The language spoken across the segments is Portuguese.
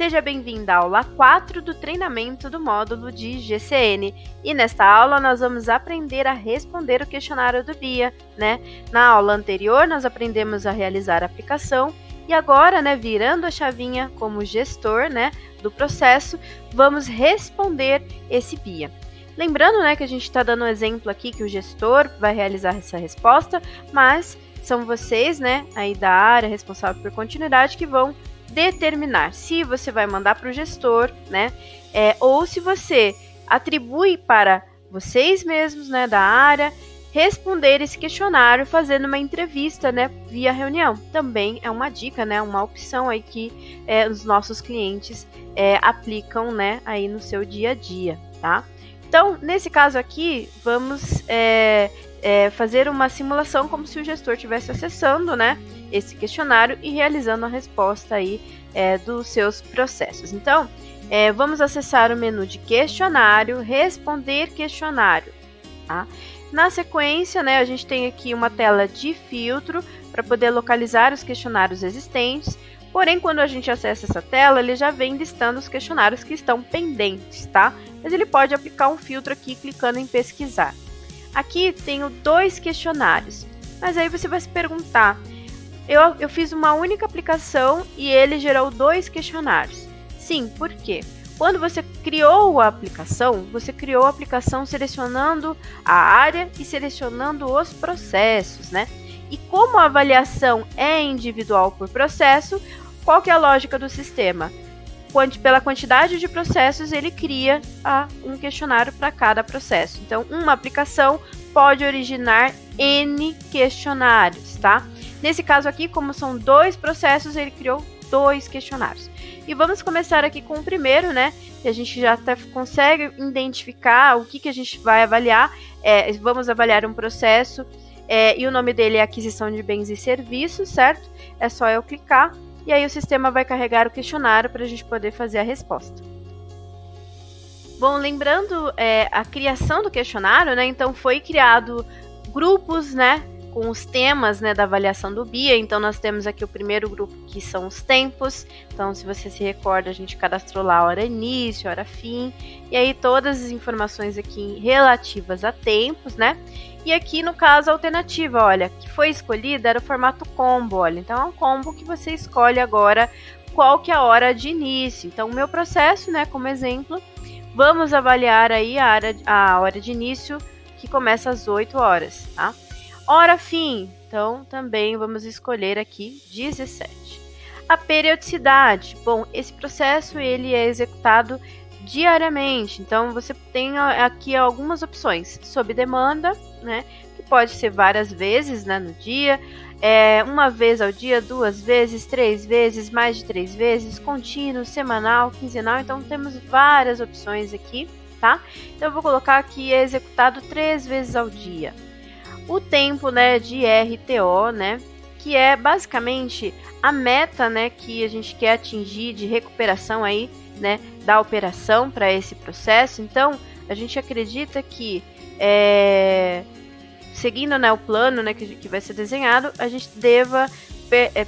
Seja bem-vinda à aula 4 do treinamento do módulo de GCN. E nesta aula nós vamos aprender a responder o questionário do BIA, né? Na aula anterior nós aprendemos a realizar a aplicação e agora, né, virando a chavinha como gestor, né, do processo, vamos responder esse BIA. Lembrando, né, que a gente está dando um exemplo aqui que o gestor vai realizar essa resposta, mas são vocês, né, aí da área responsável por continuidade que vão determinar se você vai mandar para o gestor, né, ou se você atribui para vocês mesmos, né, da área, responder esse questionário fazendo uma entrevista, né, via reunião. Também é uma dica, né, uma opção aí que os nossos clientes aplicam, né, aí no seu dia a dia, tá? Então, nesse caso aqui, vamos fazer uma simulação como se o gestor estivesse acessando, né, esse questionário e realizando a resposta aí dos seus processos. Então, vamos acessar o menu de questionário, responder questionário, tá? Na sequência, né, a gente tem aqui uma tela de filtro para poder localizar os questionários existentes. Porém, quando a gente acessa essa tela, ele já vem listando os questionários que estão pendentes, tá? Mas ele pode aplicar um filtro aqui clicando em pesquisar. Aqui tenho 2 questionários, mas aí você vai se perguntar, eu fiz uma única aplicação e ele gerou 2 questionários. Sim, por quê? Quando você criou a aplicação, você criou a aplicação selecionando a área e selecionando os processos, né? E como a avaliação é individual por processo, qual que é a lógica do sistema? Pela quantidade de processos, ele cria um questionário para cada processo. Então, uma aplicação pode originar N questionários, tá? Nesse caso aqui, como são 2 processos, ele criou 2 questionários. E vamos começar aqui com o primeiro, né? Que a gente já até consegue identificar o que a gente vai avaliar. Vamos avaliar um processo e o nome dele é aquisição de bens e serviços, certo? É só eu clicar e aí o sistema vai carregar o questionário para a gente poder fazer a resposta. Bom, lembrando a criação do questionário, né? Então foi criado grupos, né, com os temas, né, da avaliação do BIA. Então nós temos aqui o primeiro grupo que são os tempos. Então, se você se recorda, a gente cadastrou lá a hora início, a hora fim, e aí todas as informações aqui relativas a tempos, né? E aqui no caso a alternativa, olha, que foi escolhida era o formato combo, olha. Então é um combo que você escolhe agora qual que é a hora de início. Então o meu processo, né, como exemplo, vamos avaliar aí a hora de início que começa às 8 horas, tá? Hora fim, então também vamos escolher aqui 17. A periodicidade, bom, esse processo ele é executado diariamente, então você tem aqui algumas opções, sob demanda, né, que pode ser várias vezes, né, no dia, uma vez ao dia, 2 vezes, 3 vezes, mais de 3 vezes, contínuo, semanal, quinzenal, então temos várias opções aqui, tá? Então eu vou colocar aqui é executado 3 vezes ao dia. O tempo, né, de RTO, né, que é basicamente a meta, né, que a gente quer atingir de recuperação aí, né, da operação para esse processo. Então, a gente acredita que seguindo, né, o plano, né, que vai ser desenhado, a gente deva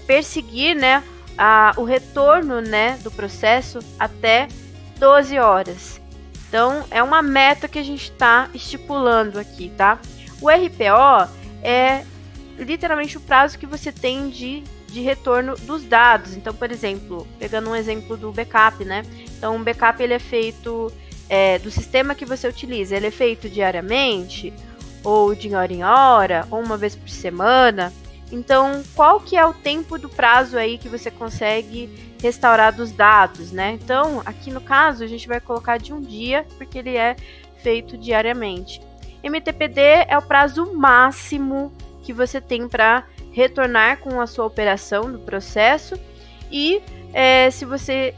perseguir, né, o retorno, né, do processo até 12 horas. Então, é uma meta que a gente está estipulando aqui, tá? O RPO é literalmente o prazo que você tem de retorno dos dados. Então, por exemplo, pegando um exemplo do backup, né? Então, um backup ele é feito do sistema que você utiliza. Ele é feito diariamente, ou de hora em hora, ou uma vez por semana. Então, qual que é o tempo do prazo aí que você consegue restaurar dos dados, né? Então, aqui no caso, a gente vai colocar de um dia, porque ele é feito diariamente. MTPD é o prazo máximo que você tem para retornar com a sua operação do processo e se você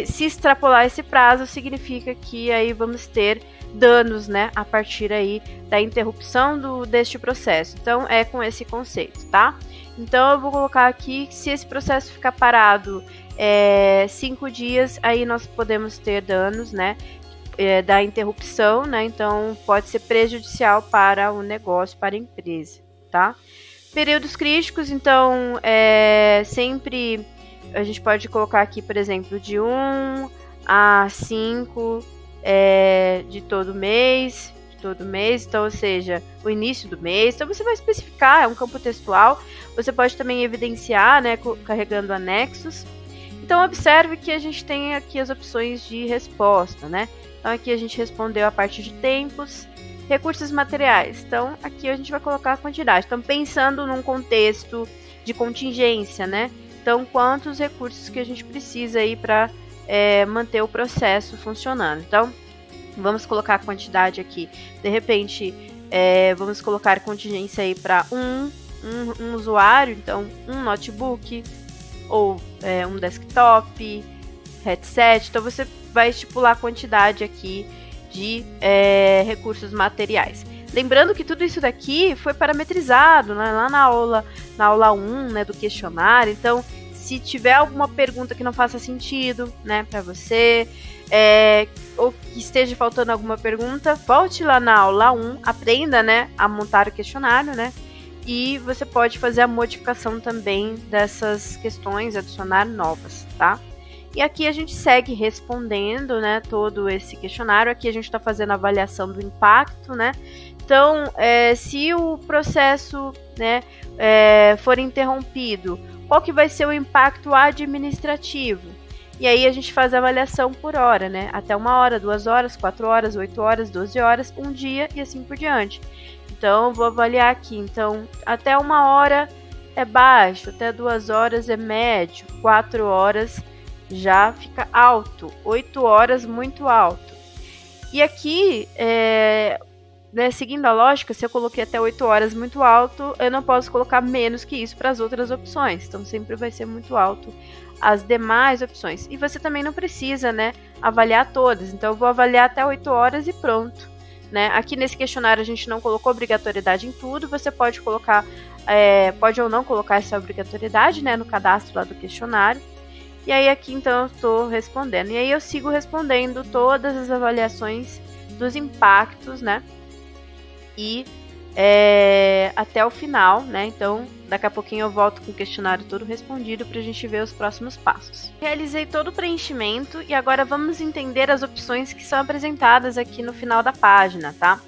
se extrapolar esse prazo, significa que aí vamos ter danos, né, a partir aí da interrupção deste processo. Então, é com esse conceito, tá? Então, eu vou colocar aqui que se esse processo ficar parado 5 dias, aí nós podemos ter danos, né, da interrupção, né? Então pode ser prejudicial para o negócio, para a empresa, tá? Períodos críticos, então sempre a gente pode colocar aqui, por exemplo, de 1 a 5 de todo mês, então, ou seja, o início do mês. Então você vai especificar, é um campo textual. Você pode também evidenciar, né, carregando anexos. Então observe que a gente tem aqui as opções de resposta, né? Então aqui a gente respondeu a parte de tempos, recursos materiais. Então aqui a gente vai colocar a quantidade. Então pensando num contexto de contingência, né? Então quantos recursos que a gente precisa aí para manter o processo funcionando. Então vamos colocar a quantidade aqui. De repente vamos colocar contingência aí para um usuário, então um notebook ou um desktop, headset. Então você vai estipular a quantidade aqui de recursos materiais. Lembrando que tudo isso daqui foi parametrizado, né, lá na aula 1, né, do questionário. Então, se tiver alguma pergunta que não faça sentido, né, para você, ou que esteja faltando alguma pergunta, volte lá na aula 1, aprenda, né, a montar o questionário, né, e você pode fazer a modificação também dessas questões, adicionar novas, tá? E aqui a gente segue respondendo, né, todo esse questionário. Aqui a gente está fazendo a avaliação do impacto, né? Então, se o processo, né, for interrompido, qual que vai ser o impacto administrativo? E aí a gente faz a avaliação por hora, né? Até 1 hora, 2 horas, 4 horas, 8 horas, 12 horas, 1 dia e assim por diante. Então, eu vou avaliar aqui. Então, até 1 hora é baixo, até 2 horas é médio, 4 horas já fica alto, 8 horas muito alto. E aqui, né, seguindo a lógica, se eu coloquei até 8 horas muito alto, eu não posso colocar menos que isso para as outras opções. Então, sempre vai ser muito alto as demais opções. E você também não precisa, né, avaliar todas. Então, eu vou avaliar até 8 horas e pronto. Né? Aqui nesse questionário a gente não colocou obrigatoriedade em tudo. Você pode colocar, pode ou não colocar essa obrigatoriedade, né, no cadastro lá do questionário. E aí aqui então eu estou respondendo. E aí eu sigo respondendo todas as avaliações dos impactos, né? E até o final, né? Então daqui a pouquinho eu volto com o questionário todo respondido para a gente ver os próximos passos. Realizei todo o preenchimento e agora vamos entender as opções que são apresentadas aqui no final da página, tá?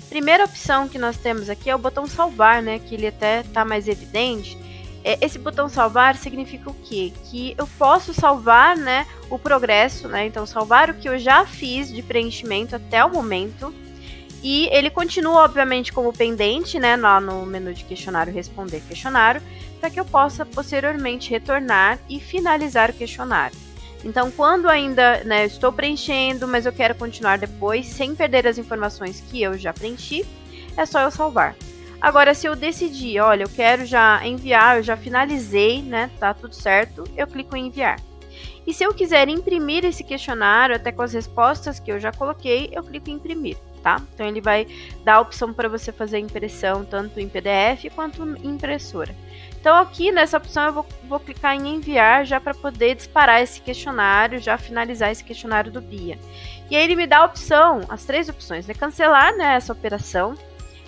Primeira opção que nós temos aqui é o botão salvar, né? Que ele até está mais evidente. Esse botão salvar significa o quê? Que eu posso salvar, né, o progresso, né? Então, salvar o que eu já fiz de preenchimento até o momento. E ele continua, obviamente, como pendente, né, lá no menu de questionário, responder questionário, para que eu possa posteriormente retornar e finalizar o questionário. Então, quando ainda, né, eu estou preenchendo, mas eu quero continuar depois, sem perder as informações que eu já preenchi, é só eu salvar. Agora, se eu decidir, olha, eu quero já enviar, eu já finalizei, né, tá tudo certo, eu clico em enviar. E se eu quiser imprimir esse questionário, até com as respostas que eu já coloquei, eu clico em imprimir, tá? Então, ele vai dar a opção para você fazer a impressão, tanto em PDF quanto em impressora. Então, aqui nessa opção, eu vou clicar em enviar, já para poder disparar esse questionário, já finalizar esse questionário do BIA. E aí, ele me dá a opção, as 3 opções, né? Cancelar, né, essa operação,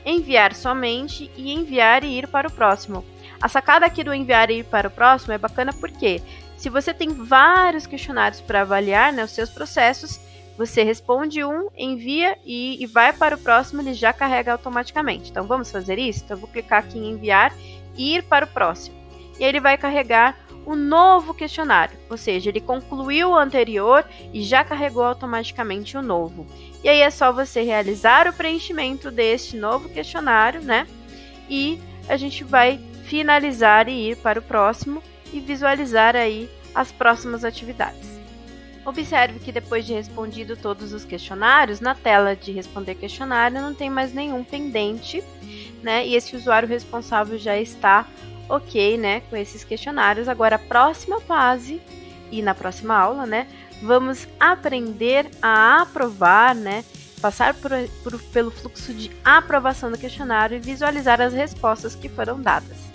enviar somente e enviar e ir para o próximo. A sacada aqui do enviar e ir para o próximo é bacana porque se você tem vários questionários para avaliar, né, os seus processos, você responde um, envia e vai para o próximo, ele já carrega automaticamente. Então vamos fazer isso? Então eu vou clicar aqui em enviar e ir para o próximo. E aí ele vai carregar o novo questionário, ou seja, ele concluiu o anterior e já carregou automaticamente o novo. E aí é só você realizar o preenchimento deste novo questionário, né? E a gente vai finalizar e ir para o próximo e visualizar aí as próximas atividades. Observe que depois de respondido todos os questionários, na tela de responder questionário não tem mais nenhum pendente, né? E esse usuário responsável já está ok, né, com esses questionários. Agora a próxima fase, e na próxima aula, né, vamos aprender a aprovar, né, passar pelo fluxo de aprovação do questionário e visualizar as respostas que foram dadas.